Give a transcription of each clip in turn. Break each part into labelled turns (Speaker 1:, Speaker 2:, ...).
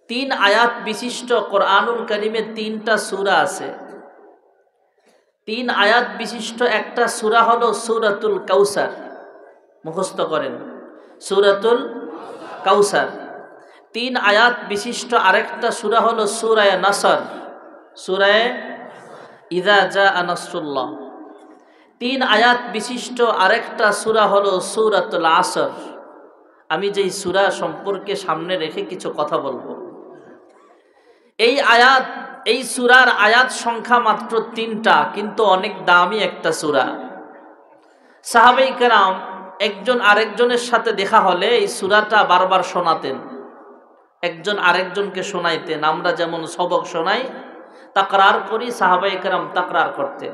Speaker 1: তিন আয়াত বিশিষ্ট কোরআনুল কারীমে তিনটা সূরা আছে। তিন আয়াত বিশিষ্ট একটা সূরা হলো সূরাতুল কাউসার, মুখস্থ করেন, সূরাতুল কাউসার। তিন আয়াত বিশিষ্ট আরেকটা সূরা হলো সূরায়ে নাসর, সূরায়ে ইযা জাআ নাসরুল্লাহ। তিন আয়াত বিশিষ্ট আরেকটা সূরা হলো সূরাতুল আসর। আমি যেই সূরা সম্পর্কে সামনে রেখে কিছু কথা বলবো। এই সূরার আয়াত সংখ্যা মাত্র 3টা, কিন্তু অনেক দামি একটা সূরা। সাহাবায়ে কেরাম একজন আরেকজনের সাথে দেখা হলে এই সূরাটা বারবার শোনাতেন, একজন আরেকজনকে শোনাইতেন। আমরা যেমন সবক শোনাই, তাকরার করি, সাহাবায়ে কেরাম তাকরার করতেন।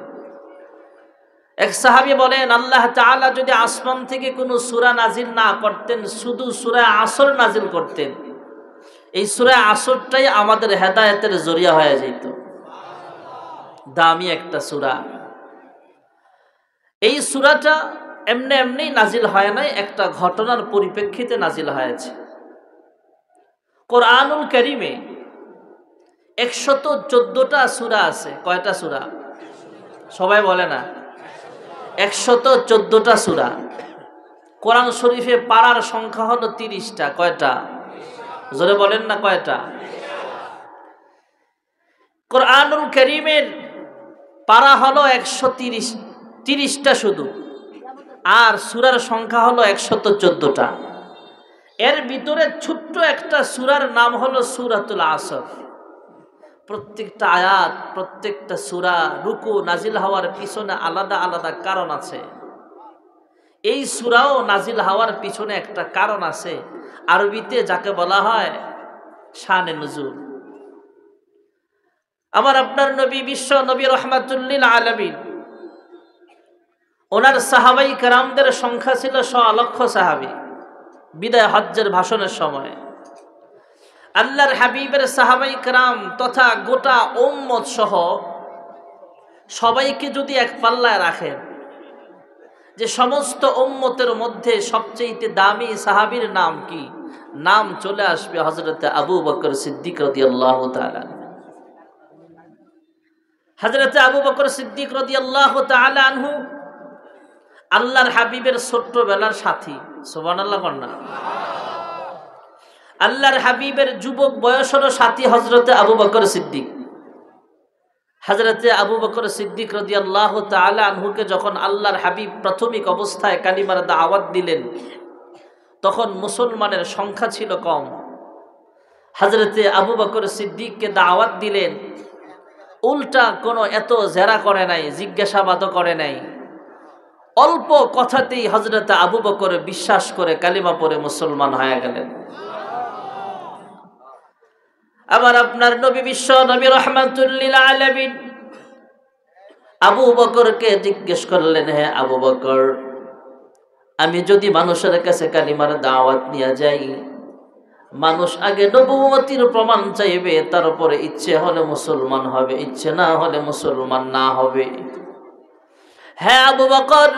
Speaker 1: এক সাহাবী বলেন, আল্লাহ তাআলা যদি আসমান থেকে কোনো সূরা নাজিল না করতেন, শুধু সূরা আসর নাজিল করতেন, এই সূরা আসরটাই আমাদের হেদায়েতের জরিয়া হয়ে যেত। দামি একটা সূরা। এই সূরাটা এমনি এমনি নাজিল হয় নাই, একটা ঘটনার পরিপ্রেক্ষিতে নাজিল হয়েছে। কোরআনুল কারীমে 114টা সূরা আছে। কয়টা সূরা? সবাই বলে না। 114টা সূরা। কোরআন শরীফে পারার সংখ্যা হলো 30টা। কয়টা? জোরে বলেন না, কয়টা? কোরআনুল কারীমের পারা হলো 130টা শুধু, আর সূরার সংখ্যা হলো 114টা। এর ভিতরে ছোট্ট একটা সূরার নাম হলো সূরাতুল আসর। প্রত্যেকটা আয়াত, প্রত্যেকটা সূরা রুকু নাজিল হওয়ার পিছনে আলাদা আলাদা কারণ আছে। এই সূরাও নাজিল হওয়ার পিছনে একটা কারণ আছে, আরবিতে যাকে বলা হয় শানে নুজুল। আমার আপনার নবী, বিশ্ব নবী রাহমাতুল লিল আলামিন, ওনার সাহাবায়ে কেরামদের সংখ্যা ছিল 100 লক্ষ সাহাবী। বিদায় হজ্জের ভাষণের সময় আল্লাহর হাবিবের সাহাবায়ে কেরাম তথা গোটা উম্মত সহ সবাইকে যদি এক পাল্লায় রাখেন, যে সমস্ত উম্মতের মধ্যে সবচেয়ে দামি সাহাবীর নাম কি, নাম চলে আসবে হযরতে আবু বকর সিদ্দিক রাদিয়াল্লাহু তাআলা। হযরতে আবু বকর সিদ্দিক রাদিয়াল্লাহু তাআলা আনহু আল্লাহর হাবিবের ছোট্টবেলার সাথী। সুবহানাল্লাহ কন্যা। আল্লাহর হাবিবের যুবক বয়সের সাথী হযরতে আবু বকর সিদ্দিক। হযরতে আবু বকর সিদ্দিক রাদিয়াল্লাহু তাআলা আনহুকে যখন আল্লাহর হাবিব প্রাথমিক অবস্থায় কালিমার দাওয়াত দিলেন, তখন মুসলমানের সংখ্যা ছিল কম। হযরতে আবু বকর সিদ্দিককে দাওয়াত দিলেন, উল্টা কোনো এত জেরা করে নাই, জিজ্ঞাসাবাদও করে নাই। অল্প কথাতেই হযরতে আবু বকর বিশ্বাস করে কালিমা পড়ে মুসলমান হয়ে গেলেন। আবার আপনার নবী, বিশ্ব নবী রাহমাতুল লিল আলামিন আবু বকরকে জিজ্ঞেস করলেন, হে আবু বকর, আমি যদি মানুষের কাছে কালিমার দাওয়াত নিয়ে যাই, মানুষ আগে নবুয়তির প্রমাণ চাইবে, তারপরে ইচ্ছে হলে মুসলমান হবে, ইচ্ছে না হলে মুসলমান না হবে। হে আবু বকর,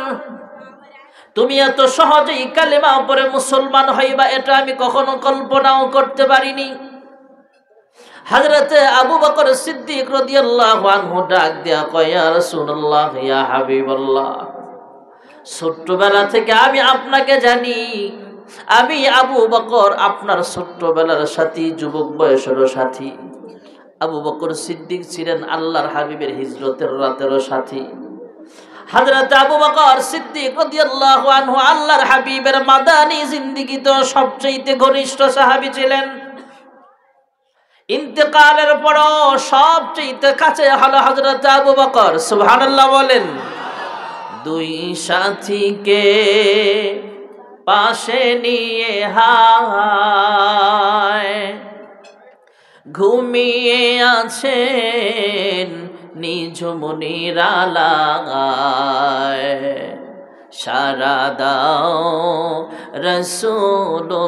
Speaker 1: তুমি এত সহজেই কালিমা পড়ে মুসলমান হইবা, এটা আমি কখনো কল্পনাও করতে পারিনি। হযরতে আবু বকর সিদ্দিক রাদিয়াল্লাহু আনহু ডাক দিয়া কয়, ইয়া রাসূলুল্লাহ, ইয়া হাবিবাল্লাহ, ছোট্টবেলা থেকে আমি আপনাকে জানি। আমি আবু বকর আপনার ছোট্টবেলার সাথী, যুবক বয়সের সাথী। আবু বকর সিদ্দিক ছিলেন আল্লাহর হাবিবের হিজরতের রাতের সাথী। হযরত আবু বকর সিদ্দিক রাদিয়াল্লাহু আনহু আল্লাহর হাবিবের মাদানী জিন্দেগিতে সবচেয়ে ঘনিষ্ঠ সাহাবী ছিলেন। ইন্তেকালের পর সবচেয়ে কাছে হলো হযরত আবু বকর। সুবহানাল্লাহ বলেন। দুই সাথীকে পাশে নিয়ে হায় ঘুমিয়ে আছেন নিঝুম নিরালায়, সারা দাও রাসূলুল্লাহ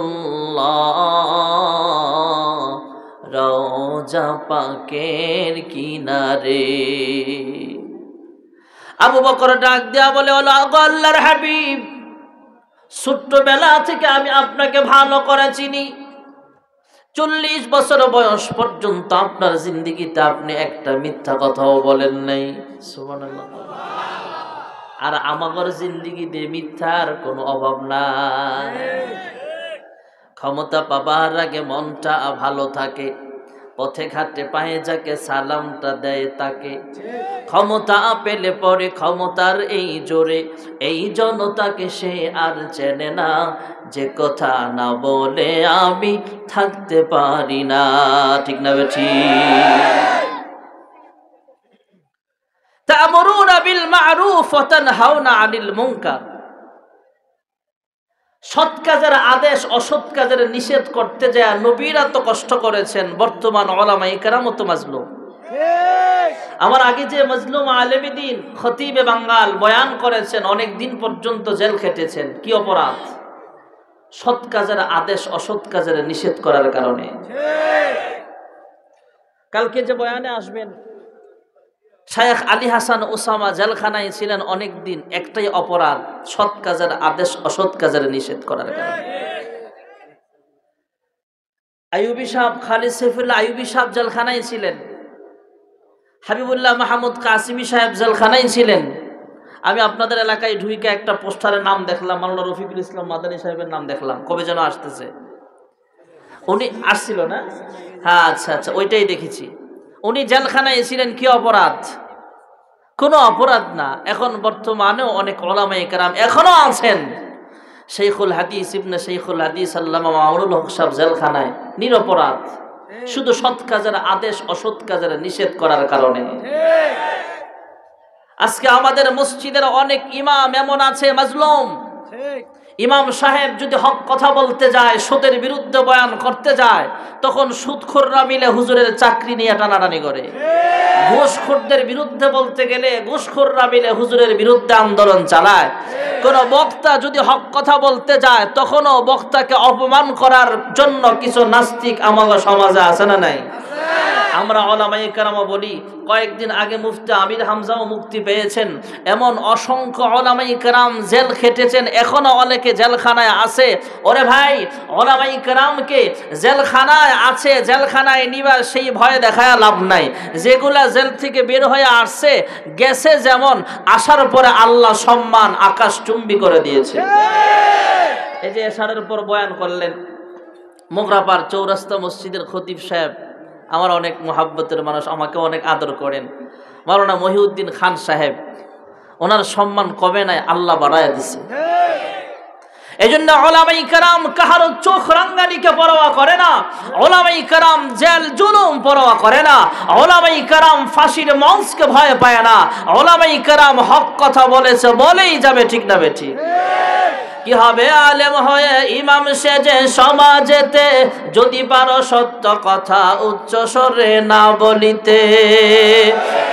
Speaker 1: রওজা পাকের কিনারে। আবু বকর ডাক দেয়া বলে, ওলা আল্লাহর হাবিব, ছোট্টবেলা থেকে আমি আপনাকে ভালো করে চিনি। 40 বছর বয়স পর্যন্ত আপনার জিন্দেগিতে আপনি একটা মিথ্যা কথাও বলেন নাই। সুবহানাল্লাহ। আর আমাদের জিন্দেগিতে মিথ্যার কোনো অভাব নাই। ক্ষমতা পাবার আগে মনটা ভালো থাকে, পথে ঘাটে পায়ে যাকে সালামটা দেয় তাকে। ক্ষমতা পেলে পরে ক্ষমতার এই জোরে এই জনতাকে সে আর চেনে না, যে কথা না বলে আমি থাকতে পারি না। ঠিক না বেঠি? তা'মুরুনা বিল মা'রুফ ওয়া তানহাউনা আনিল মুনকার। সৎ কাজের আদেশ অসৎ কাজের নিষেধ করতে যায় নবীরা তো কষ্ট করেছেন, বর্তমান উলামায়ে কেরামও তো মাজলুম। আমার আগে যে মাজলুম আলেমে দ্বীন খতিবে বাঙ্গাল বয়ান করেছেন, অনেক দিন পর্যন্ত জেল খেটেছেন। কি অপরাধ? সৎ কাজের আদেশ অসৎ কাজের নিষেধ করার কারণে। কালকে যে বয়ানে আসবেন, শায়েখ আলী হাসান ওসামা জেলখানায় ছিলেন অনেক দিন, একটাই অপরাধ, সৎ কাজের আদেশ অসৎ কাজের নিষেধ করার কারণে। আইয়ুবী সাহেব, খালিদ সাইফুল্লাহ আইয়ুবী সাহেব জেলখানায় ছিলেন, হাবিবুল্লাহ মাহমুদ কাসিমি সাহেব জেলখানায় ছিলেন। আমি আপনাদের এলাকায় ঢুইকে একটা পোস্টারের নাম দেখলাম, মাওলানা রফিকুল ইসলাম মাদানী সাহেবের নাম দেখলাম, কবে যেন আসতেছে। উনি আসছিল না? হ্যাঁ, আচ্ছা আচ্ছা, ওইটাই দেখেছি। উনি জেলখানায় ছিলেন, কি অপরাধ? কোনো অপরাধ না। এখন বর্তমানেও অনেক উলামায়ে কেরাম এখনো আছেন। শেখুল হাদিস ইবনে শেখুল হাদিস আল্লামা মামুনুল হক সাহেব জেলখানায়, নিরপরাধ, শুধু সৎ কাজের আদেশ অসৎ কাজের নিষেধ করার কারণে। আজকে আমাদের মসজিদের অনেক ইমাম এমন আছে মাজলুম। ইমাম সাহেব যদি হক কথা বলতে যায়, সুদের বিরুদ্ধে বয়ান করতে যায়, তখন সুদখোররা মিলে হুজুরের চাকরি নিয়ে টানাটানি করে। ঘুষখোরদের বিরুদ্ধে বলতে গেলে ঘুষখোররা মিলে হুজুরের বিরুদ্ধে আন্দোলন চালায়। কোন বক্তা যদি হক কথা বলতে যায়, তখনও বক্তাকে অপমান করার জন্য কিছু নাস্তিক আমাদের সমাজে আছে না নাই? আমরা উলামায়ে কেরাম বলি, কয়েকদিন আগে মুফতি আমির হামজাও মুক্তি পেয়েছেন। এমন অসংখ্য উলামায়ে কেরাম জেল খেটেছেন, এখনো অনেকে জেলখানায় আছে। ওরে ভাই, উলামায়ে কেরামকে জেলখানায় আছে, জেলখানায় নিবা সেই ভয় দেখায় লাভ নাই। যেগুলা জেল থেকে বের হয়ে আসছে গেছে, যেমন আসার পরে আল্লাহ সম্মান আকাশ চুম্বি করে দিয়েছে। এই যে এশারের উপর বয়ান করলেন, মোগরাপাড় চৌরাস্তা মসজিদের খতিব সাহেব, আমার অনেক মুহাব্বতের মানুষ, আমাকে অনেক আদর করেন, মাওলানা মহিউদ্দিন খান সাহেব, ওনার সম্মান কমে নাই, আল্লাহ বাড়ায় দিছে। এই জন্য উলামায়ে কেরাম কাহারো চোখ রাঙ্গানিকে পরোয়া করে না, উলামায়ে কেরাম জেল জুলুম পরোয়া করে না, উলামায়ে কেরাম ফাঁসির মঞ্চকে ভয় পায় না। উলামায়ে কেরাম হক কথা বলেছে বলেই যাবে। ঠিক না বেঠিক? কি হবে আলেম হয়ে ইমাম সেজে সমাজেতে, যদি পারো সত্য কথা উচ্চ স্বরে না বলিতে।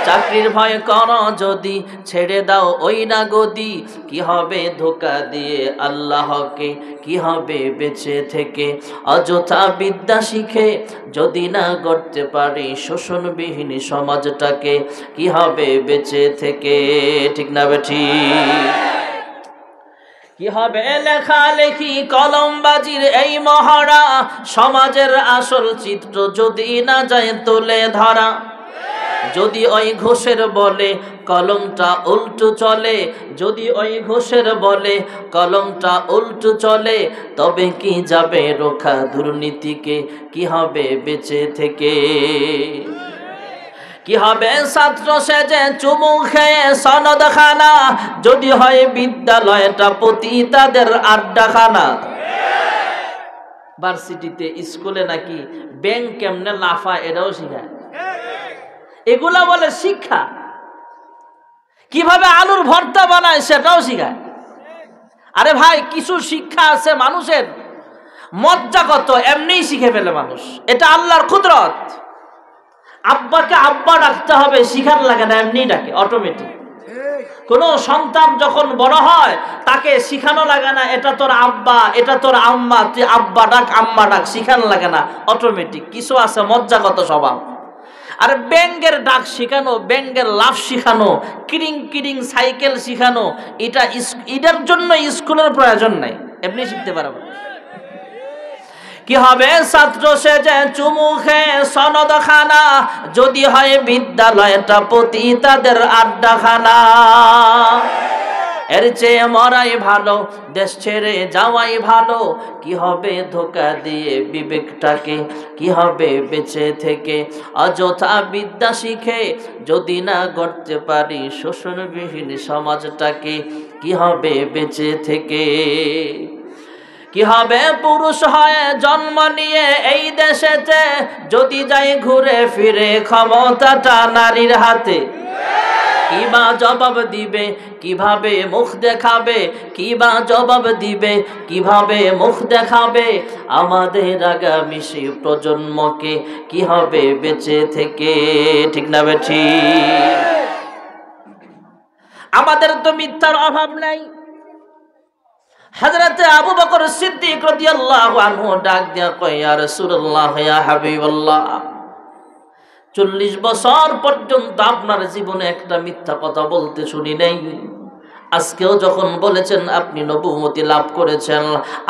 Speaker 1: চাকরির ভয় করো যদি, ছেড়ে দাও ওই না গদি। কি হবে ধোকা দিয়ে আল্লাহকে, কি হবে বেঁচে থেকে অযথা বিদ্যা শিখে, যদি না গড়তে পারি শোষণবিহীন সমাজটাকে। কি হবে বেঁচে থেকে? ঠিক না বেঠিক? কি হবে লেখালেখি কলমবাজির এই মহড়া, সমাজের আসল চিত্র যদি না যায় তুলে ধরা। যদি ওই ঘোষের বলে কলমটা উল্টো চলে, যদি ওই ঘোষের বলে কলমটা উল্টো চলে, তবে কি যাবে রোখা দুর্নীতিকে? কি হবে বেঁচে থেকে? কি হবে ছাত্র সেজে চুমু খেয়ে সনদ খানা, যদি হয় বিদ্যালয়টা পতিতাদের আড্ডাখানা। ভার্সিটিতে স্কুলে নাকি ব্যাংক কেমনে লাফা এটাও শিখায়, এগুলা বলে শিক্ষা। কিভাবে আলুর ভর্তা বানায় সেটাও শিখায়। আরে ভাই, কিছু শিক্ষা আছে মানুষের, মজ্জাগত, এমনিই শিখে ফেলে মানুষ। এটা আল্লাহর কুদরত। আব্বাকে আব্বা ডাকতে হবে, শিখার লাগে না, এমনি ডাকে অটোমেটিক। কোন সন্তান যখন বড় হয় তাকে শিখানো লাগে না, এটা তোর আব্বা, এটা তোর আম্মা, তুই আব্বা ডাক আম্মা ডাক, শিখানো লাগে না, অটোমেটিক। কিছু আছে মজ্জাগত স্বভাব। আর ব্যাঙ্গের ডাক শিখানো, ব্যাঙ্গের লাফ শিখানো, কিরিং কিরিং সাইকেল শিখানো, এটার জন্য স্কুলের প্রয়োজন নাই, এমনি শিখতে পারবে। কি হবে ছাত্র সেজে চুমু খেয়ে সনদ খানা, যদি হয় বিদ্যালয়টা পতিতাদের আড্ডাখানা। এর চেয়ে মরাই ভালো, দেশ ছেড়ে যাওয়াই ভালো। কি হবে ধোকা দিয়ে বিবেকটাকে, কি হবে বেঁচে থেকে অযথা বিদ্যা শিখে, যদি না গড়তে পারি শোষণবিহীন সমাজটাকে। কি হবে বেঁচে থেকে, কি হবে পুরুষ হয়ে জন্ম নিয়ে এই দেশেতে, যদি যাই ঘুরে ফিরে ক্ষমতাটা নারীর হাতে। কিবা জবাব দিবে, কিভাবে মুখ দেখাবে, কিবা জবাব দিবে, কিভাবে মুখ দেখাবে আমাদের আগামী সেই প্রজন্মকে। কি হবে বেঁচে থেকে, ঠিক না বেঠিক? আমাদের তো মিথ্যার অভাব নাই। হযরতে আবু বকর সিদ্দিক রাদিয়াল্লাহু আনহু ডাক দিয়া কয়, ইয়া রাসূলুল্লাহ, ইয়া হাবিবাল্লাহ, 40 বছর পর্যন্ত আপনার জীবনে একটা মিথ্যা কথা বলতে শুনি নাই। আজকেও যখন বলেছেন আপনি নবুয়তি লাভ করেছেন,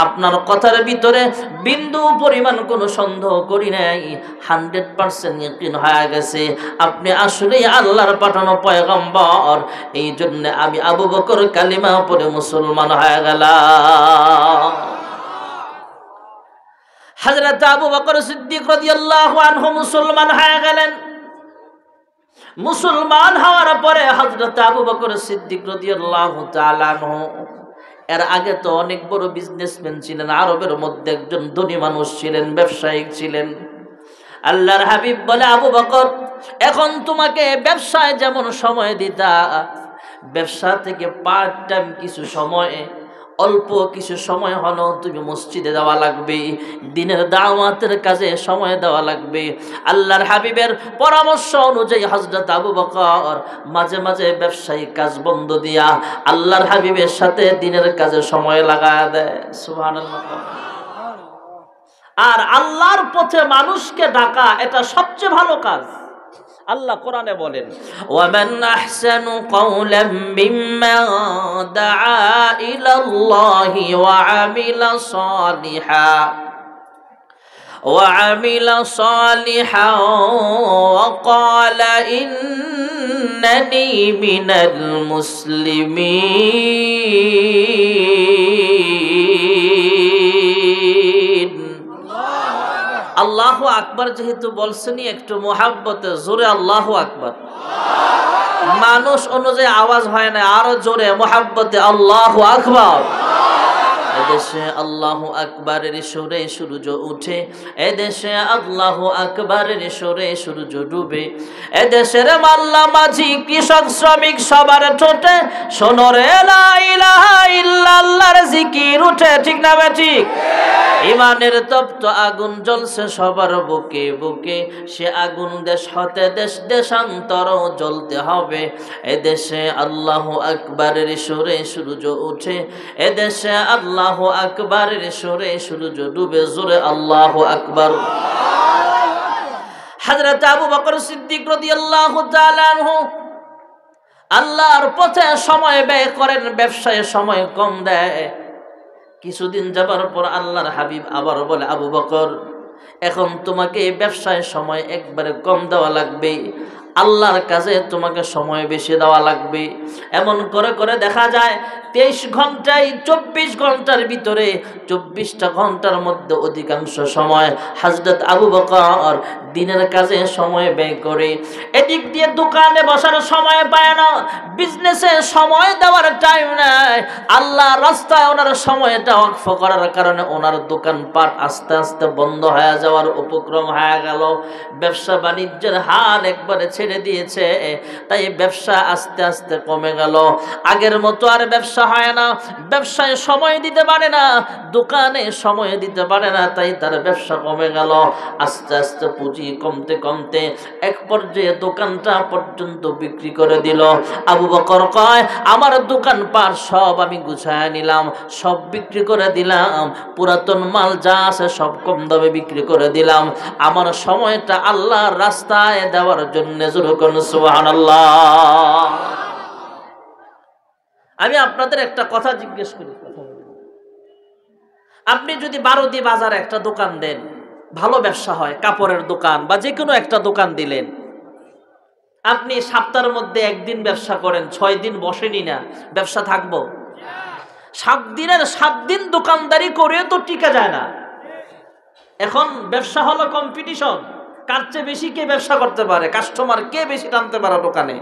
Speaker 1: আপনার কথার ভিতরে বিন্দু পরিমাণ কোনো সন্দেহ করি নাই। 100% ইয়াকিন হয়ে গেছে আপনি আসলেই আল্লাহর পাঠানো পয়গম্বর। এই জন্য আমি আবু বকর কালিমা পড়ে মুসলমান হয়ে গেলাম। হযরত আবু বকর সিদ্দিক রাদিয়াল্লাহু আনহু মুসলমান হয়ে গেলেন। মুসলমান হওয়ার পরে হযরত আবু বকর সিদ্দিক রাদিয়াল্লাহু তাআলা আনহু, এর আগে তো অনেক বড় বিজনেসম্যান ছিলেন, আরবের মধ্যে একজন ধনী মানুষ ছিলেন, ব্যবসায়িক ছিলেন। আল্লাহর হাবিব বলে, আবু বকর, এখন তোমাকে ব্যবসায় যেমন সময় দিতা, ব্যবসা থেকে পার্ট টাইম কিছু সময়, অল্প কিছু সময় হলো তুমি মসজিদে দেওয়া লাগবে, দিনের দাওয়াতের কাজে সময় দেওয়া লাগবে। আল্লাহর হাবিবের পরামর্শ অনুযায়ী হযরত আবু বকর মাঝে মাঝে ব্যবসায়িক কাজ বন্ধ দিয়া আল্লাহর হাবিবের সাথে দিনের কাজে সময় লাগায় দেয়। সুবহানাল্লাহ। আর আল্লাহর পথে মানুষকে ডাকা এটা সবচেয়ে ভালো কাজ। আল্লাহ কোরআনে বলেন, ওয়ামান আহসানু কাওলাম মিম্মান দাআ ইলাল্লাহি ওয়া আমিলা সালিহা ওয়া ক্বালা ইন্নানি মিনাল মুসলিমিন। আল্লাহু আকবার যেহেতু বলছেনই, একটু মোহাব্বতে জোরে আল্লাহু আকবার। মানুষ অনুযায়ী আওয়াজ হয় না, আরো জোরে মোহাব্বতে আল্লাহু আকবার। এদেশে আল্লাহু আকবারের সুরে সূর্য উঠে, এদেশে আল্লাহু আকবারের সুরে সূর্য ডুবে। এদেশের মাল্লা মাঝি কৃষক শ্রমিক সবার ঠোঁটে শোনো রে লা ইলাহা ইল্লাল্লাহর জিকির উঠে, ঠিক না বেঠিক? ইমানের তপ্ত আগুন জ্বলছে সবার বুকে বুকে, সে আগুন দেশ হতে দেশ দেশান্তর জ্বলতে হবে। এদেশে আল্লাহু আকবারের সুরে সূর্য উঠে, এদেশে আল্লাহু আকবারের সুরে সূর্য ডুবে। জোরে আল্লাহু আকবার। হযরত আবু বকর সিদ্দিক রাদিয়াল্লাহু তাআলা আনহু আল্লাহর পথে সময় ব্যয় করেন, ব্যবসায় সময় কম দেয়। কিছুদিন যাবার পর আল্লাহর হাবিব আবার বলে, আবু বকর, এখন তোমাকে ব্যবসায় সময় একবারে কম দেওয়া লাগবে, আল্লাহর কাজে তোমাকে সময় বেশি দেওয়া লাগবে। এমন করে করে দেখা যায় 23 ঘন্টায় 24 ঘন্টার ভিতরে 24টা ঘন্টার মধ্যে অধিকাংশ সময় হযরত আবু বকর দিনের কাজে সময় ব্যয় করে। এদিক দিয়ে দোকানে বসার সময় পায় না, বিজনেসে সময় দেওয়ার টাইম নাই। আল্লাহ রাস্তায় ওনার সময়টা ওয়াকফ করার কারণে ওনার দোকানপাট আস্তে আস্তে বন্ধ হয়ে যাওয়ার উপক্রম হয়ে গেল। ব্যবসা বাণিজ্যের হাল একবারে ছেড়ে দিয়েছে, তাই ব্যবসা আস্তে আস্তে কমে গেল। আগের মতো আর ব্যবসা হয় না, ব্যবসায় সময় দিতে পারে না, দোকানে সময় দিতে পারে না, তাই তার ব্যবসা কমে গেল। আস্তে আস্তে পুঁজি কমতে কমতে এক পর্যায়ে দোকানটা পর্যন্ত বিক্রি করে দিল। আবু বকর কয়, আমার দোকানপাট সব আমি গুছায় নিলাম, সব বিক্রি করে দিলাম, পুরাতন মাল যা আছে সব কম দামে বিক্রি করে দিলাম, আমার সময়টা আল্লাহর রাস্তায় দেওয়ার জন্য। সুবহানাল্লাহ। আমি আপনাদের একটা কথা জিজ্ঞেস করি, আপনি যদি বারোদি বাজারে একটা দোকান দেন, ভালো ব্যবসা হয়, কাপড়ের দোকান বা যে কোনো একটা দোকান দিলেন, আপনি সপ্তাহের মধ্যে একদিন ব্যবসা করেন, 6 দিন বসেনি না, ব্যবসা থাকবো? 7 দিনের 7 দিন দোকানদারি করে তো টিকা যায় না। এখন ব্যবসা হলো কম্পিটিশন, কার চেয়ে বেশি কে ব্যবসা করতে পারে, কাস্টমার কে বেশি টানতে পারে দোকানে।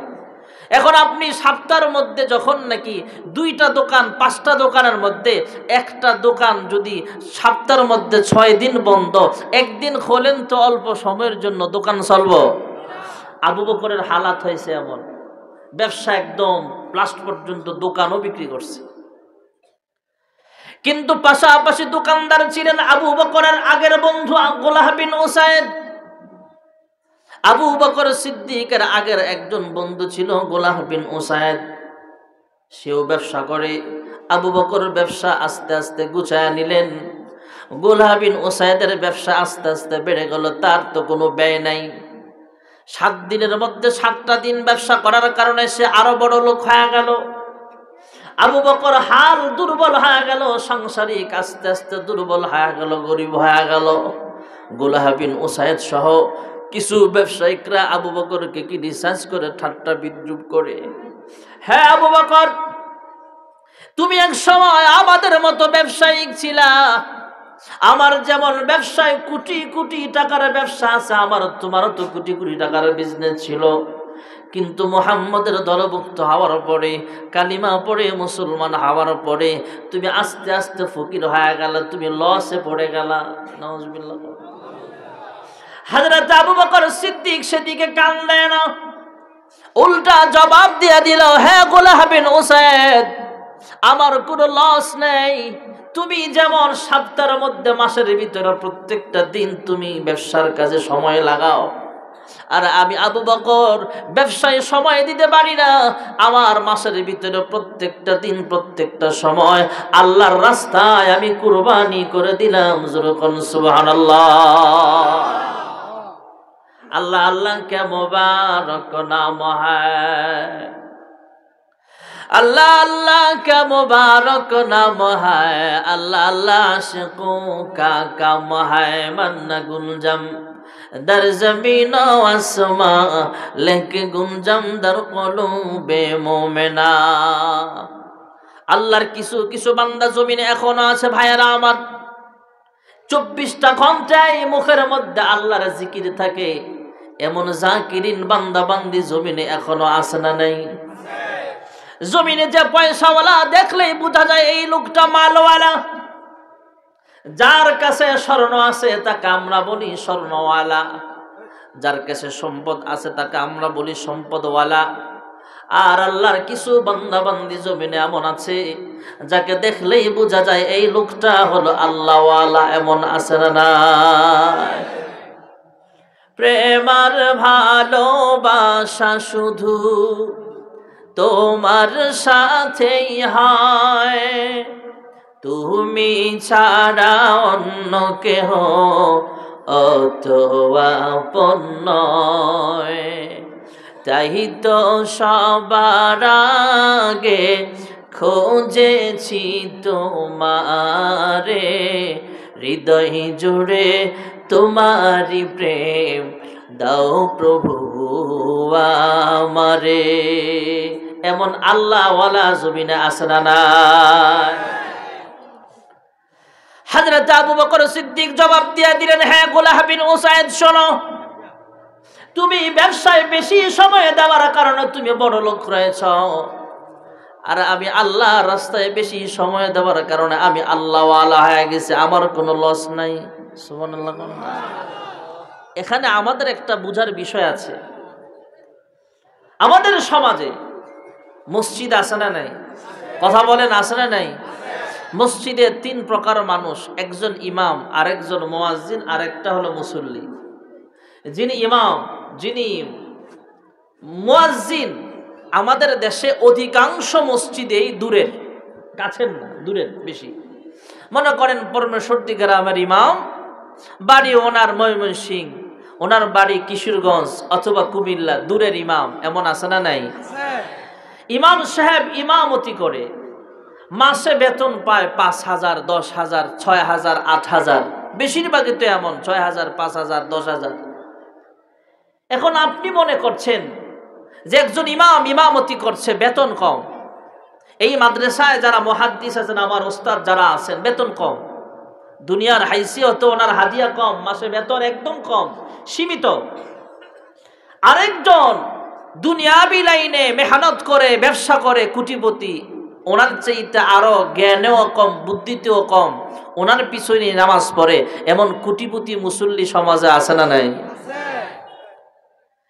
Speaker 1: এখন আপনি সপ্তাহের মধ্যে যখন নাকি 2টা দোকান 5টা দোকানের মধ্যে একটা দোকান যদি সপ্তাহের মধ্যে 6 দিন বন্ধ, একদিন খোলেন তো অল্প সময়ের জন্য দোকান চলবো? আবু বকরের হালাত হয়েছে এমন, ব্যবসা একদম লাস্ট পর্যন্ত দোকানও বিক্রি করছে। কিন্তু পাশাপাশি দোকানদার ছিলেন আবু বকরের আগের বন্ধু গোলাহ বিন উসাইদ। আবু বকর সিদ্দিকের আগের একজন বন্ধু ছিল গোলাহ বিন উসাইদ, সেও ব্যবসা করে। আবু বকর ব্যবসা আস্তে আস্তে গুছায় নিলেন, গোলাহ বিন উসাইদের ব্যবসা আস্তে আস্তে বেড়ে গেল, তার তো কোনো ব্যয় নাই। 7 দিনের মধ্যে 7টা দিন ব্যবসা করার কারণে সে আরো বড় লোক হয়ে গেল। আবু বকর হাল দুর্বল হয়ে গেল, সাংসারিক আস্তে আস্তে দুর্বল হয়ে গেল, গরিব হয়ে গেল। গোলাহ বিন উসাইদ সহ কিছু ব্যবসায়িকরা আবু বকরকে কি রিসার্চ করে ঠাট্টা বিদ্রুপ করে, হ্যাঁ আবু বকর, তুমি এক সময় আমাদের মতো ব্যবসায়িক ছিলা, আমার যেমন ব্যবসায় কোটি কোটি টাকার ব্যবসা আছে, তোমারও তো কোটি কোটি টাকার বিজনেস ছিল, কিন্তু মুহাম্মদের দলভুক্ত হওয়ার পরে, কালিমা পড়ে মুসলমান হওয়ার পরে তুমি আস্তে আস্তে ফকির হয়ে গেল, তুমি লসে পড়ে গেলা। নাউজুবিল্লাহ। হযরত আবু বকর সিদ্দিক সেদিকে কান দেয় না, উল্টা জবাব দিয়ে দিল, হ্যাঁ গোলাহ বিন উসাইদ, আমার কোনো লস নেই। তুমি যেমন সপ্তাহের মধ্যে মাসের ভিতরে প্রত্যেকটা দিন তুমি ব্যবসার কাজে সময় লাগাও, আর আমি আবু বকর ব্যবসায় সময় দিতে পারি না। আমার মাসের ভিতরে প্রত্যেকটা দিন প্রত্যেকটা সময় আল্লাহর রাস্তায় আমি কুরবানি করে দিলাম। যখন সুবহানাল্লাহ। अल्लाह अल्लाह के मुबारक नाम है, अल्लाह अल्लाह का मुबारक नाम है, अल्लाह अल्लाह आशिकों का काम है। मन गुंजम दर ज़मीन व आसमां लेके गुंजम दर क़ुलूबे मोमिना। আল্লাহর কিছু কিছু বান্দা জমিনে এখনো আছে ভাইয়েরা আমার, 24টা ঘন্টায় মুখের মধ্যে আল্লাহর জিকির থাকে, এমন জাকিরিন বান্দা বান্দি জমিনে এখনো আছে না নাই? জমিনে যে পয়সাওয়ালা দেখলেই বোঝা যায় এই লোকটা মালওয়ালা, যার কাছে স্বর্ণ আছে তাকে আমরা বলি স্বর্ণওয়ালা, যার কাছে সম্পদ আছে তাকে আমরা বলি সম্পদওয়ালা। আর আল্লাহর কিছু বান্দা বান্দি জমিনে এমন আছে যাকে দেখলেই বোঝা যায় এই লোকটা হলো আল্লাহওয়ালা, এমন আছে না নাই? প্রেমার ভালোবাসা শুধু তোমার সাথেই হয়, তুমি ছাড়া অন্য কেহ অত আপন নয়। তাই তো সবার আগে খোঁজেছি তোমারে, হৃদয় জুড়ে তোমারি প্রেম দাও প্রভু আমারে। এমন আল্লাহওয়ালা জমিনে আছে না নাই? হযরত আবু বকর সিদ্দিক জবাব দিয়ে দিলেন, হ্যাঁ গোলাহ বিন উসাইদ, শোনো, তুমি ব্যবসায় বেশি সময় দেওয়ার কারণে তুমি বড় লোক হয়েছ, আর আমি আল্লাহর রাস্তায় বেশি সময় দেওয়ার কারণে আমি আল্লাহওয়ালা হয়ে গেছি, আমার কোনো লস নাই। সুবহানাল্লাহ। এখানে আমাদের একটা বুঝার বিষয় আছে, আমাদের সমাজে মসজিদ আছে না নাই? কথা বলেন, আছে না নাই? মসজিদে 3 প্রকার মানুষ, একজন ইমাম, আরেকজন মুয়াজ্জিন, আরেকটা হলো মুসল্লি। যিনি ইমাম, যিনি মুয়াজ্জিন, আমাদের দেশে অধিকাংশ মসজিদেই দূরের, কাছের না, দূরের বেশি। মনে করেন পরমেশ্বরদী গ্রামের ইমাম, বাড়ি ওনার ময়মনসিংহ, ওনার বাড়ি কিশোরগঞ্জ অথবা কুমিল্লা, দূরের ইমাম, এমন আছে না নাই? ইমাম সাহেব ইমামতি করে, মাসে বেতন পায় 5,000, 10,000, 6,000, 8,000, বেশিরভাগই তো এমন 6,000, 5,000, 10,000। এখন আপনি মনে করছেন যে একজন ইমাম ইমামতি করছে, বেতন কম। এই মাদ্রাসায় যারা মুহাদ্দিস আছেন, আমার ওস্তাদ যারা আছেন, বেতন কম। দুনিয়ার হাইসিয়ত ওনার হাদিয়া কম, মাসে বেতন একদম কম, সীমিত। আরেকজন দুনিয়াবি লাইনে মেহনত করে ব্যবসা করে কোটিপতি, ওনার চাইতে আরো জ্ঞানেও কম, বুদ্ধিতেও কম, ওনার পিছনে নামাজ পড়ে। এমন কোটিপতি মুসল্লি সমাজে আছে না নাই?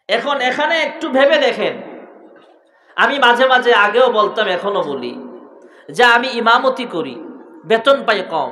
Speaker 1: এখন এখানে একটু ভেবে দেখেন, আমি মাঝে মাঝে আগেও বলতাম, এখনো বলি, যে আমি ইমামতি করি, বেতন পাই কম।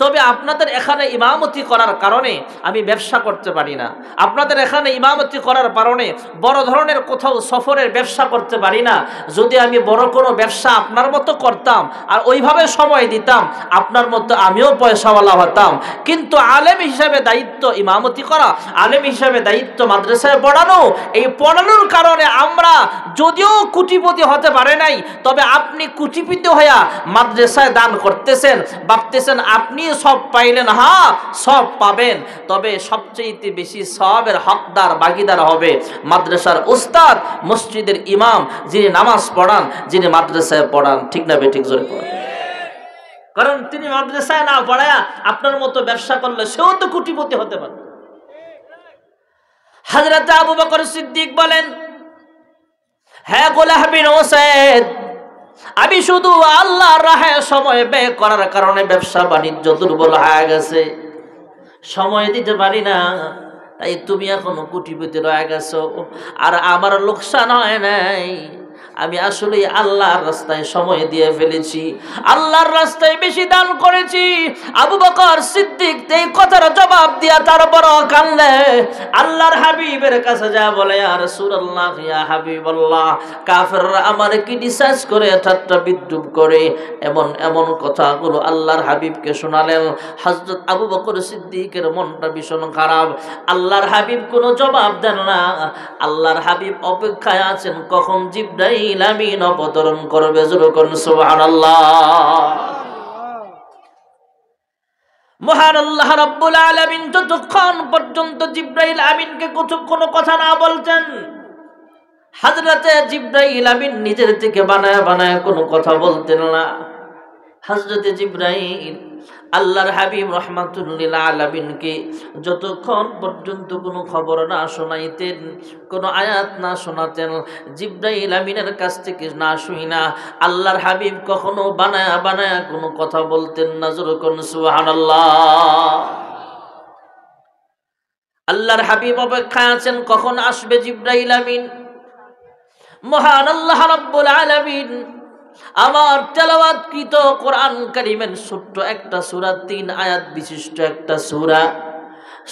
Speaker 1: তবে আপনাদের এখানে ইমামতি করার কারণে আমি ব্যবসা করতে পারি না। আপনাদের এখানে ইমামতি করার কারণে বড় ধরনের কোথাও সফরের ব্যবসা করতে পারি না। যদি আমি বড় কোনো ব্যবসা আপনার মতো করতাম আর ওইভাবে সময় দিতাম, আপনার মতো আমিও পয়সাওয়ালা হতাম। কিন্তু আলেম হিসাবে দায়িত্ব ইমামতি করা, আলেম হিসাবে দায়িত্ব মাদ্রাসায় পড়ানো। এই পড়ানোর কারণে আমরা যদিও কোটিপতি হতে পারে নাই, তবে আপনি কোটিপতি হইয়া মাদ্রাসায় দান করতেছেন, ভাবতেছেন আপনি সব পাইলেন। হ্যাঁ, সব পাবেন, তবে সবচেয়ে বেশি সওয়াবের হকদার ভাগীদার হবে মাদ্রাসার উস্তাদ, মসজিদের ইমাম, যিনি নামাজ পড়ান, যিনি মাদ্রাসায় পড়ান। ঠিক না বেঠিক? জোরে পড়ান। কারণ তিনি মাদ্রাসায় না পড়ায়া আপনার মতো ব্যবসা করলে সেও তো কোটিপতি হতে পারে। হযরত আবু বকর সিদ্দিক বলেন, হ্যাঁ গোলাম বিন ওসাইদ, আমি শুধু আল্লাহর রাহে সময় ব্যয় করার কারণে ব্যবসা বাণিজ্য দুর্বল হয়ে গেছে, সময় দিতে পারি না, তাই তুমি এখনো কোটিপতি রয়ে গেছো। আর আমার লোকসান হয় নাই, আমি আসলে আল্লাহর রাস্তায় সময় দিয়ে ফেলেছি, আল্লাহর রাস্তায় বেশি দান করেছি। আবু বকর সিদ্দিক এই কথার জবাব দিয়া তারপর কান্দে। আল্লাহর হাবিবের কাছে যা বলে, ইয়া রাসূলুল্লাহ, ইয়া হাবিবাল্লাহ, কাফেররা আমারে ক্রিটিসাইজ করে, ঠাট্টা বিদ্রূপ করে, এমন এমন কথাগুলো আল্লাহর হাবিবকে শোনালেন। হযরত আবু বকর সিদ্দিকের মনটা ভীষণ খারাপ। আল্লাহর হাবিব কোনো জবাব দেন না। আল্লাহর হাবিব অপেক্ষায় আছেন কখন জিবরাইল আমিন অবতরণ করবে। যখন সুবহানাল্লাহ, মহান আল্লাহ রাব্বুল আলামিন যতক্ষণ পর্যন্ত জিবরাইল আমিনকে কোনো কথা না বলতেন, হযরতে জিবরাইল আমিন নিজের থেকে বানায় বানায় কোনো কথা বলতেন না। হযরতে জিবরাইল আল্লাহর হাবিব রাহমাতুল লিল আলামিনকে যতক্ষণ পর্যন্ত কোনো খবর না শোনাইতেন, কোনো আয়াত না শোনাতেন, জিবরাইল আমিনের কাছ থেকে না শুনি না, আল্লাহর হাবিব কখনো বানায়া বানায়া কোনো কথা বলতেন না। যখন সুবহানাল্লাহ, আল্লাহর হাবিব অপেক্ষায় আছেন কখন আসবে জিবরাইল আমিন। মহান আল্লাহ রাব্বুল আলামিন আমার তেলাওয়াতকৃত কোরআন কারীমের ছোট্ট একটা সূরা, 3 আয়াত বিশিষ্ট একটা সূরা,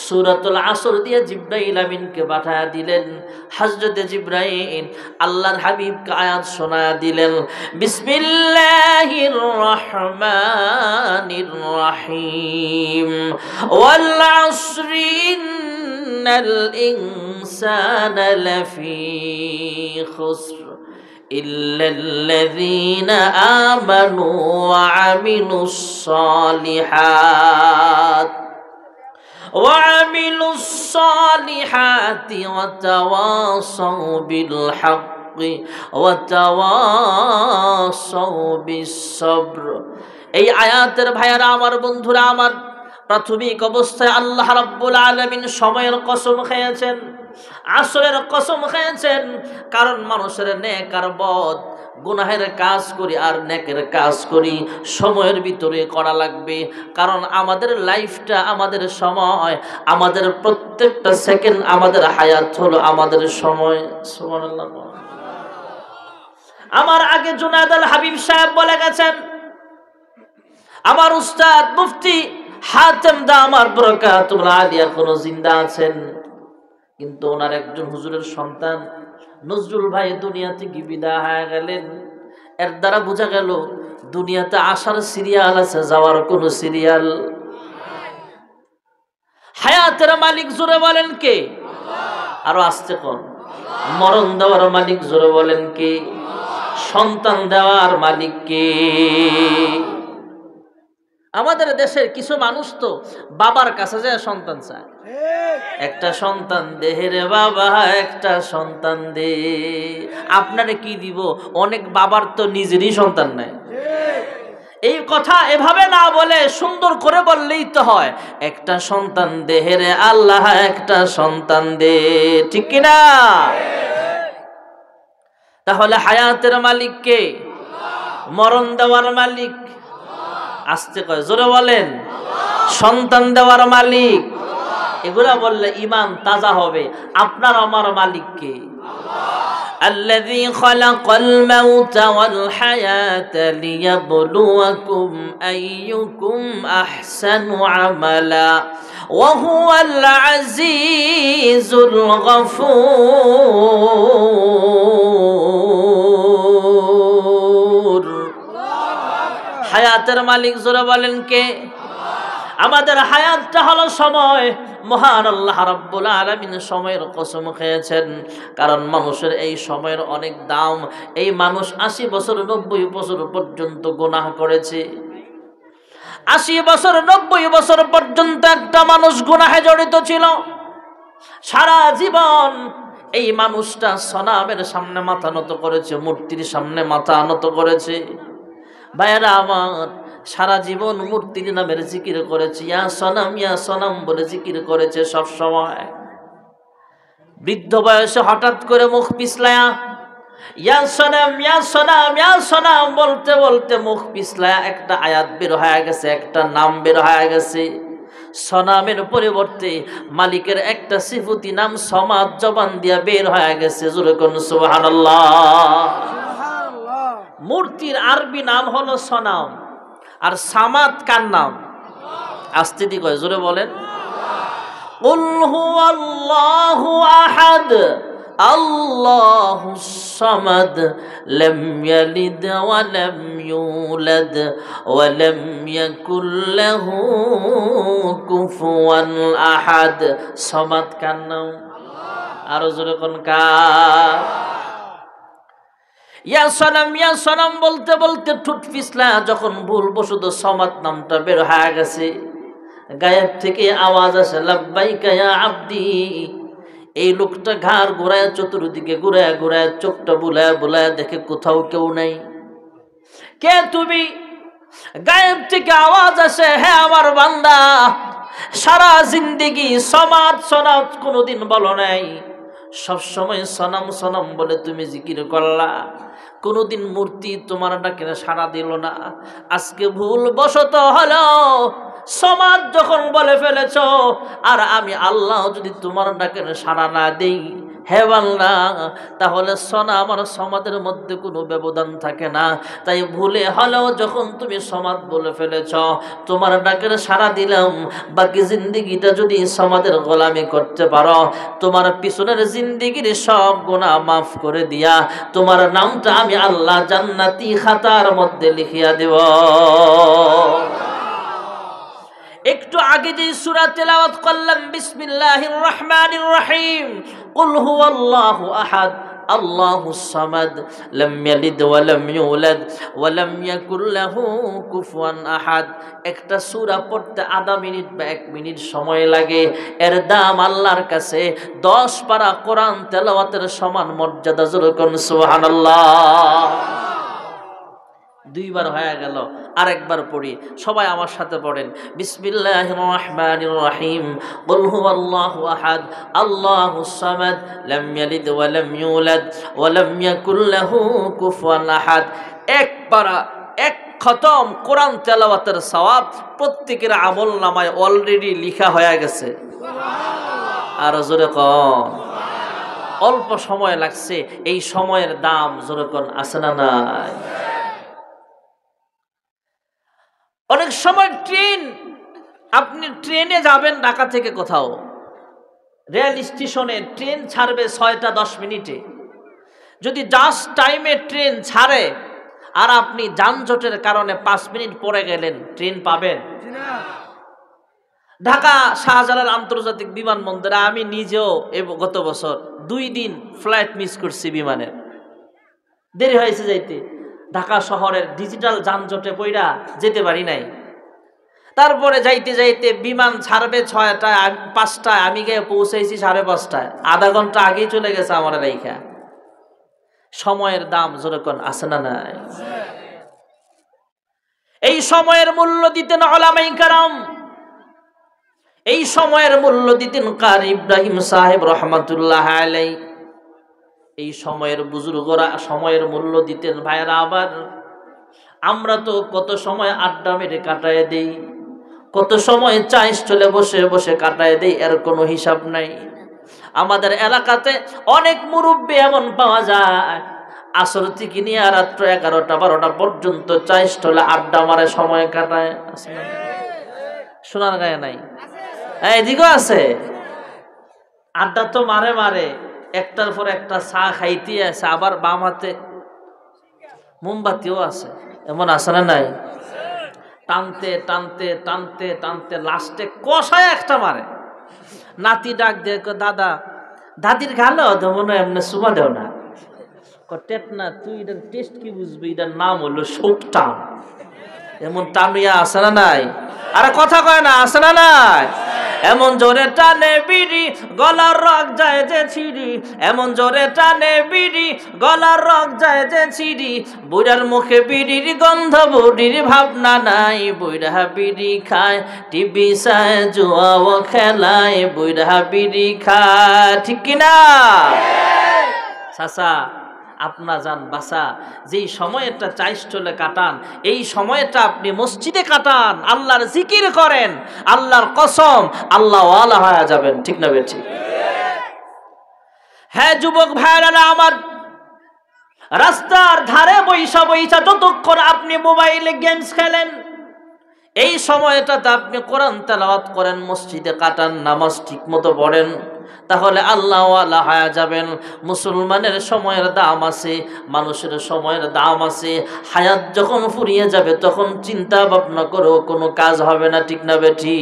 Speaker 1: সূরাতুল আসর দিয়ে জিবরাইল আমিনকে পাঠায়া দিলেন। হযরতে জিবরাইল আল্লাহর হাবিবকে আয়াত শোনায়া দিলেন, বিসমিল্লাহির রহমানির রহিম, ওয়াল আসরি ইন্নাল ইনসানা লাফি খুসর إلا الذين آمنوا وعملوا الصالحات وتواصوا بالحق وتواصوا بالصبر। এই আয়াতের ভাইয়ারা আমার, বন্ধুরা আমার, প্রাথমিক অবস্থায় আল্লাহ রাব্বুল আলামিন সময়ের কসম খেয়েছেন, আসরের কসম খেয়েছেন। কারণ মানুষের নেক আর বদ, গুনাহের কাজ করি আর নেকের কাজ করি, সময়ের ভিতরে করা লাগবে। কারণ আমাদের লাইফটা, আমাদের সময়, আমাদের প্রত্যেকটা সেকেন্ড, আমাদের হায়াত হলো আমাদের সময়। সুবহানাল্লাহ। আমার আগে জুনায়েদ আল হাবিব সাহেব বলে গেছেন, আমার উস্তাদ মুফতি হাতেম দামার বরকাতুল্লাহ আলী এখনো জিন্দা আছেন, কিন্তু ওনার একজন হুজুরের সন্তান নজরুল ভাই দুনিয়া থেকে বিদায় হয়ে গেলেন। এর দ্বারা বোঝা গেল দুনিয়াতে আসার সিরিয়াল আছে, যাওয়ার কোনো সিরিয়াল। হায়াতের মালিক জোরে বলেন কে? আরো আসতে কোন? মরণ দেওয়ার মালিক জোরে বলেন কে? সন্তান দেওয়ার মালিক কে? আমাদের দেশের কিছু মানুষ তো বাবার কাছে যায় সন্তান চায়, একটা সন্তান দে রে বাবা, একটা সন্তান দে। আপনারে কি দিব? অনেক বাবার তো নিজেরই সন্তান নাই। এই কথা এভাবে না বলে সুন্দর করে বললেই তো হয়, একটা সন্তান দে রে আল্লাহ, একটা সন্তান দে, ঠিক কিনা? তাহলে হায়াতের মালিক কে? মরণ দেওয়ার মালিক? আসতে কয়, জোরে বলেন। সন্তান দেওয়ার মালিক? এগুলা বললে ঈমান তাজা হবে। আপনার আমার মালিক কে? الذي خلق الموت والحياة ليبلوكم أيكم أحسن عملا وهو العزيز الغفور। হায়াতের মালিক জোরে বলেন কে? আমাদের হায়াতটা হলো সময়। মহান আল্লাহ রাব্বুল আলামিন সময়ের কসম খেয়েছেন, কারণ মানুষের এই সময়ের অনেক দাম। এই মানুষ 80 বছর 90 বছর পর্যন্ত গুনাহ করেছে। 80 বছর 90 বছর পর্যন্ত একটা মানুষ গুনাহে জড়িত ছিল। সারা জীবন এই মানুষটা সনামের সামনে মাথা নত করেছে, মূর্তির সামনে মাথা নত করেছে। ভাইয়েরা আমার, সারা জীবন মূর্তির নামের জিকির করেছে, ইয়া সনাম বলে জিকির করেছে সব সময়। বৃদ্ধ বয়সে হঠাৎ করে মুখ পিছলায়া ইয়া সনাম বলতে বলতে মুখ পিছলায়া একটা আয়াত বের হয়ে গেছে, একটা নাম বের হয়ে গেছে। সনামের পরিবর্তে মালিকের একটা সিফতি নাম সমাদ জবান দিয়া বের হয়ে গেছে। জোরে কোন সুবহানাল্লাহ। মূর্তির আরবি নাম হলো সনাম, আর সামাদ কার নাম? আস্তে দি কয়, জোরে বলেন। কুল হুয়াল্লাহু আহাদ আল্লাহুস সামাদ লাম ইয়ালিদ ওয়া লাম ইউলাদ ওয়া লাম ইয়াকুল লাহু কুফুয়ান আহাদ। সামাদ কার নাম? আরো জোরে কোন কার? ইয়া সনাম বলতে বলতে ঠুট পিছলা যখন ভুলবশত সমাদ নামটা বের হয়ে গেছে, গায়েব থেকে আওয়াজ আসে, লাব্বাইকা ইয়া আব্দি। এই লোকটা ঘাড় ঘোরায় চতুর্দিকে ঘুরায় ঘুরায় চোখটা বুলায় বুলায় দেখে কোথাও কেউ নাই। কে তুমি? গায়েব থেকে আওয়াজ আসে, হ্যাঁ আমার বান্দা, সারা জিন্দেগি সমাদ কোনোদিন বলো নাই, সবসময় সনাম বলে তুমি জিকির করলা, কোনোদিন মূর্তি তোমার ডাকে সাড়া দিল না। আজকে ভুল বশত হলো সমাজ যখন বলে ফেলেছ, আর আমি আল্লাহ যদি তোমার ডাকে সাড়া না দেই, হে বান্দা, তাহলে সনাম আর সমাদের মধ্যে কোনো ব্যবধান থাকে না। তাই ভুলে হলেও যখন তুমি সমাদ বলে ফেলেছ, তোমার ডাকের সাড়া দিলাম। বাকি জিন্দিগিটা যদি সমাদের গোলামি করতে পারো, তোমার পিছনের জিন্দিগির সব গুনাহ মাফ করে দিয়া তোমার নামটা আমি আল্লাহ জান্নাতি খাতার মধ্যে লিখিয়া দেব। একটু আগে যে সূরা তেলাওয়াত করলাম, বিসমিল্লাহির রহমানির রহিম, কুল হুয়াল্লাহু আহাদ আল্লাহুস সামাদ লাম ইয়ালিদ ওয়া লাম ইউলাদ ওয়া লাম ইয়াকুল লাহু কুফুয়ান আহাদ। একটা সূরা পড়তে আধা মিনিট বা 1 মিনিট সময় লাগে। এর দাম আল্লাহর কাছে 10 পারা কোরআন তেলাওয়াতের সমান মর্যাদা। জোরে কোন সুবহানাল্লাহ। 2 বার হয়ে গেল, আরেকবার পড়ি, সবাই আমার সাথে পড়েন। বিসমিল্লাহির রহমানির রহিম, কুল হুয়াল্লাহু আহাদ আল্লাহুস সামাদ লাম ইয়ালিদ ওয়া লাম ইউলাদ ওয়া লাম ইয়াকুল লাহু কুফুয়ান আহাদ। এক পারা, এক খতম কোরআন তেলাওয়াতের সওয়াব প্রত্যেকের আমলনামায় অলরেডি লেখা হয়ে গেছে। সুবহানাল্লাহ। আর জোরে কোন। অল্প সময় লাগছে, এই সময়ের দাম জোরে কোন আছে না নাই? অনেক সময় আপনি ট্রেনে যাবেন ঢাকা থেকে কোথাও, রেল স্টেশনে ট্রেন ছাড়বে 6টা 10 মিনিটে। যদি জাস্ট টাইমে ট্রেন ছাড়ে আর আপনি যানজটের কারণে 5 মিনিট পরে গেলেন, ট্রেন পাবেন? ঢাকা শাহজালাল আন্তর্জাতিক বিমানবন্দরে আমি নিজেও গত বছর 2 দিন ফ্লাইট মিস করছি বিমানের। দেরি হয়েছে যাইতে, ঢাকা শহরের ডিজিটাল যানজটে পইরা যেতে পারি নাই। তারপরে যাইতে যাইতে বিমান ছাড়বে 6টায়, 5টায়, আমি গিয়ে পৌঁছাইছি 5:30টায়, আধা ঘন্টা আগেই চলে গেছে আমার রাইখা। সময়ের দাম যেরকম আছে না নাই? এই সময়ের মূল্য দিতেন উলামায়ে কেরাম, এই সময়ের মূল্য দিতেন কারি ইব্রাহিম সাহেব রহমাতুল্লাহ আলাইহি। এই সময়ের বুজুর্গরা সময়ের মূল্য দিতেন। ভাইরা আবার আমরা তো কত সময় আড্ডা মেরে কাটায় দেই, কত সময় চা স্টলে বসে বসে কাটায় দেই, এর কোনো হিসাব নাই। আমাদের এলাকাতে অনেক মুরব্বী এমন পাওয়া যায়, আসর থেকে নিয়ে রাত্র 11টা 12টা পর্যন্ত চা স্টলে আড্ডা মারে সময় কাটায়। শোনার গায়ে নাই? এদিকেও আছে। আড্ডা তো মারে মারে, একটার পর একটা চা খাইতে আছে, আবার বাম হাতে মোমবাতিও আছে। এমন আছে না নাই? টানতে টানতে টানতে টানতে লাস্টে কষায় একটা মারে। নাতি ডাক দিয়ে, দাদা দাদির গালো তো মনে এমনি সুমা দেও না। টেট না, তুই এটার টেস্ট কি বুঝবি? এটার নাম হলো শোক টান। এমন টানিয়া আছে না নাই? আরে কথা কয় না, আছে না নাই? এমন জোরে টানে বিড়ি গলার রগ যায় যে ছিড়ি, এমন জোরে টানে বিড়ি গলার রগ যায় যে ছিড়ি। বুড়ার মুখে বিড়ির গন্ধ, বুড়ির ভাবনা নাই। বুড়া বিড়ি খায়, টিভি চায়, জুয়াও খেলায়। বুড়া বিড়ি খায়, ঠিক কিনা? চাচা আপনা যান বাসা, যেই সময়টা চাইস্টলে কাটান, এই সময়টা আপনি মসজিদে কাটান, আল্লাহর জিকির করেন, আল্লাহর কসম আল্লাহ ওয়ালা হয়ে যাবেন। ঠিক না বেঠি? হ্যাঁ যুবক ভাইরা আমার, রাস্তার ধারে বৈশা বৈশা যতক্ষণ আপনি মোবাইলে গেমস খেলেন, এই সময়টাতে আপনি কোরআন তেলাওয়াত করেন, মসজিদে কাটান, নামাজ ঠিক মতো পড়েন, তাহলে আল্লাহ ওয়ালা হয়ে যাবেন। মুসলমানের সময়ের দাম আছে, মানুষের সময়ের দাম আছে। হায়াত যখন ফুরিয়ে যাবে তখন চিন্তা ভাবনা করেও কোনো কাজ হবে না। ঠিক না বেঠি?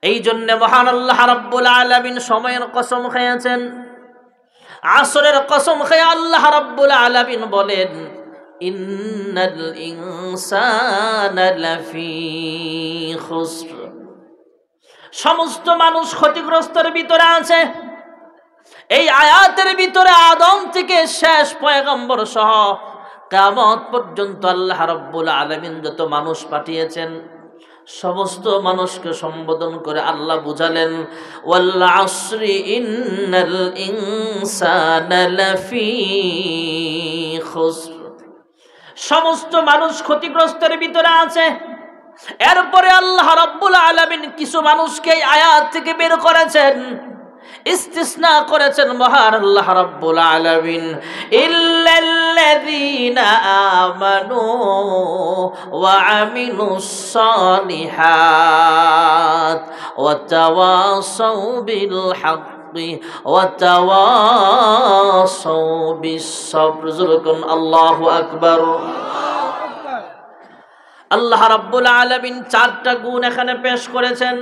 Speaker 1: এই জন্য মহান আল্লাহ রাব্বুল আলামিন সময়ের কসম খেয়েছেন। আসরের কসম খেয়ে আল্লাহ রাব্বুল আলামিন বলেন, ইন্নাল ইনসানা লাফি খুসর। সমস্ত মানুষ ক্ষতিগ্রস্তের ভিতরে আছে। এই আয়াতের ভিতরে আদম থেকে শেষ পয়গম্বর সহ কিয়ামত পর্যন্ত আল্লাহ রাব্বুল আলামিন যত মানুষ পাঠিয়েছেন, সমস্ত মানুষকে সম্বোধন করে আল্লাহ বুঝালেন, ওয়াল আসরি ইন্নাল ইনসানা লাফি খুসর। সমস্ত মানুষ ক্ষতিগ্রস্তের ভিতরে আছে। এরপরে আল্লাহ রাব্বুল আলামিন কিছু মানুষকে আয়াত থেকে বের করেছেন, ইস্তিসনা করেছেন মহান আল্লাহ রাব্বুল আলামিন, ইল্লাল্লাযীনা আমানু ওয়া আমিলুস সালিহাত ওয়া তাওয়াসাউ বিল হাক্কি ওয়া তাওয়াসাউ বিস সাবর। আল্লাহু আকবার। আল্লাহ রাব্বুল আলামিন 4টা গুণ এখানে পেশ করেছেন।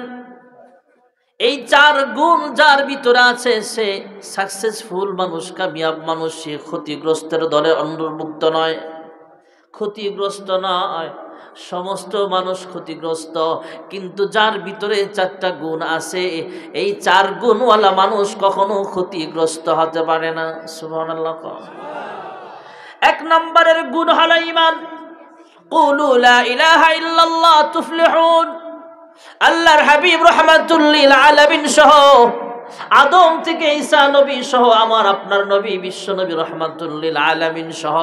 Speaker 1: এই 4 গুণ যার ভিতরে আছে সে সাকসেসফুল মানুষ, কামিয়াব মানুষ, সে ক্ষতিগ্রস্তের দলে অন্তর্ভুক্ত নয়। ক্ষতিগ্রস্ত নয়, সমস্ত মানুষ ক্ষতিগ্রস্ত, কিন্তু যার ভিতরে 4টা গুণ আছে, এই 4 গুণওয়ালা মানুষ কখনো ক্ষতিগ্রস্ত হতে পারে না। সুবহানাল্লাহ। 1 নম্বরের গুণ হলো ঈমান। কুলু লা ইলাহা ইল্লাল্লাহ তুফলিহুন। আল্লাহর হাবিব রাহমাতুল লিল আলামিন সহ আদম থেকে ঈসা নবী সহ আমার আপনার নবী বিশ্ব নবী রাহমাতুল লিল আলামিন সহ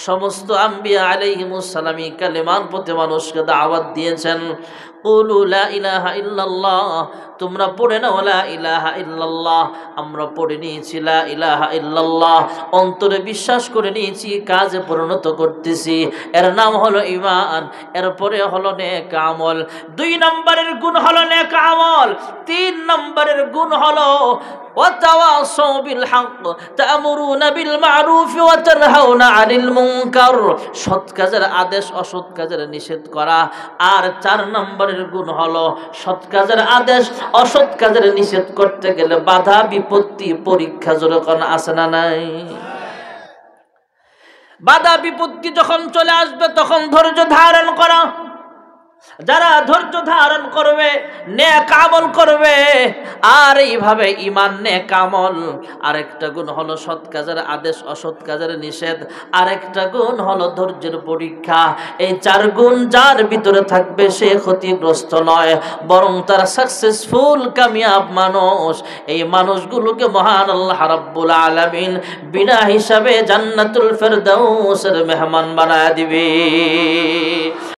Speaker 1: সমস্ত আম্বিয়া আলাইহিমুস সালাম কালেমার পথে মানুষকে দাওয়াত দিয়েছেন। কুলু লা ইলাহা ইল্লাল্লাহ, তোমরা পড়ে নাও লা ইলাহা ইল্লাল্লাহ। আমরা পড়ে নিয়েছি লা ইলাহা ইল্লাল্লাহ, অন্তরে বিশ্বাস করে নিয়েছি, কাজে পরিণত করতেছি, এর নাম হলো ঈমান। এরপরে হলো নেক আমল। 2 নম্বরের গুণ হলো নেক আমল। 3 নম্বরের গুণ হলো ওয়াতাওয়াসাউ বিল হক তা'মুরুনা বিল মা'রুফ ওয়া তানহাউনা আনিল মুনকার, সৎ কাজের আদেশ অসৎ কাজের নিষেধ করা। আর 4 নম্বরের গুণ হলো সৎ কাজের আদেশ অসৎ কাজের নিষেধ করতে গেলে বাধা বিপত্তি পরীক্ষা যখন আসে না নাই, বাধা বিপত্তি যখন চলে আসবে তখন ধৈর্য ধারণ করা। যারা ধৈর্য ধারণ করবে, নেক আমল করবে, আর এইভাবে ঈমান নেক আমল। আরেকটা গুণ হলো সৎ কাজের আদেশ অসৎ কাজের নিষেধ, আরেকটা গুণ হলো ধৈর্যের পরীক্ষা। এই 4 গুণ যার ভিতরে থাকবে সে ক্ষতিগ্রস্ত নয়, বরং তারা সাকসেসফুল কামিয়াব মানুষ। এই মানুষগুলোকে মহান আল্লাহ রাব্বুল আলামিন বিনা হিসাবে জান্নাতুল ফেরদাউসের মেহমান বানায় দিবে।